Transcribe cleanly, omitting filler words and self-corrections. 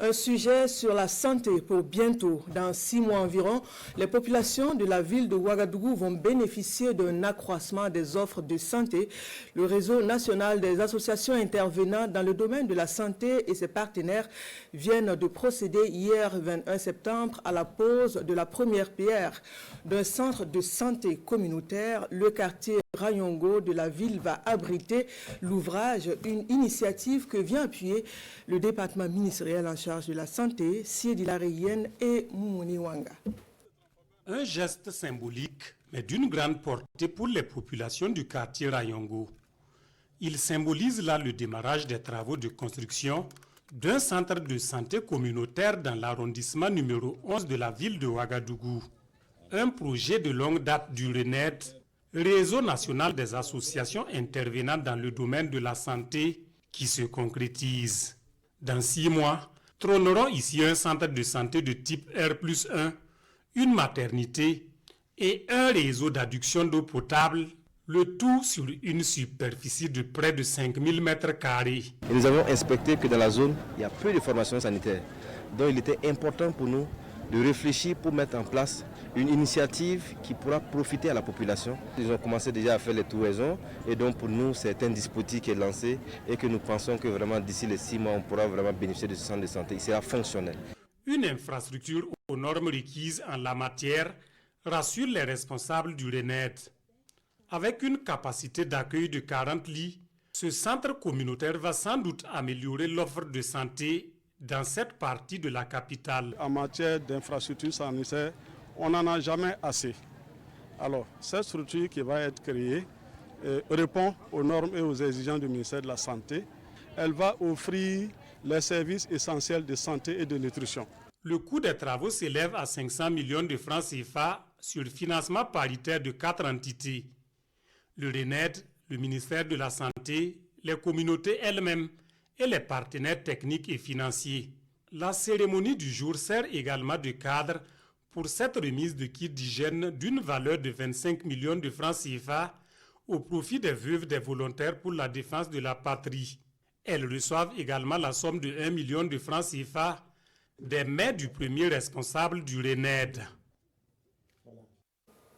Un sujet sur la santé pour bientôt. Dans 6 mois environ, les populations de la ville de Ouagadougou vont bénéficier d'un accroissement des offres de santé. Le réseau national des associations intervenant dans le domaine de la santé et ses partenaires viennent de procéder hier 21 septembre à la pose de la première pierre d'un centre de santé communautaire. Le quartier Rayongo de la ville va abriter l'ouvrage, une initiative que vient appuyer le département ministériel en charge de la santé, Siedi Lareyen et Moumouni Wanga. Un geste symbolique, mais d'une grande portée pour les populations du quartier Rayongo. Il symbolise là le démarrage des travaux de construction d'un centre de santé communautaire dans l'arrondissement numéro 11 de la ville de Ouagadougou. Un projet de longue date du RENED, Réseau national des associations intervenant dans le domaine de la santé, qui se concrétise. Dans 6 mois, trôneront ici un centre de santé de type R+1, une maternité et un réseau d'adduction d'eau potable, le tout sur une superficie de près de 5000 m². Et nous avons inspecté que dans la zone, il y a peu de formations sanitaires. Donc il était important pour nous de réfléchir pour mettre en place une initiative qui pourra profiter à la population. Ils ont commencé déjà à faire les touraisons et donc pour nous c'est un dispositif qui est lancé et que nous pensons que vraiment d'ici les 6 mois on pourra vraiment bénéficier de ce centre de santé. Il sera fonctionnel. Une infrastructure aux normes requises en la matière rassure les responsables du RENED. Avec une capacité d'accueil de 40 lits, ce centre communautaire va sans doute améliorer l'offre de santé dans cette partie de la capitale. En matière d'infrastructures sanitaires, on n'en a jamais assez. Alors, cette structure qui va être créée répond aux normes et aux exigences du ministère de la Santé. Elle va offrir les services essentiels de santé et de nutrition. Le coût des travaux s'élève à 500 millions de francs CFA sur financement paritaire de 4 entités. Le RENED, le ministère de la Santé, les communautés elles-mêmes et les partenaires techniques et financiers. La cérémonie du jour sert également de cadre pour cette remise de kits d'hygiène d'une valeur de 25 millions de francs CFA au profit des veuves des volontaires pour la défense de la patrie. Elles reçoivent également la somme de 1 million de francs CFA des mains du premier responsable du RENED.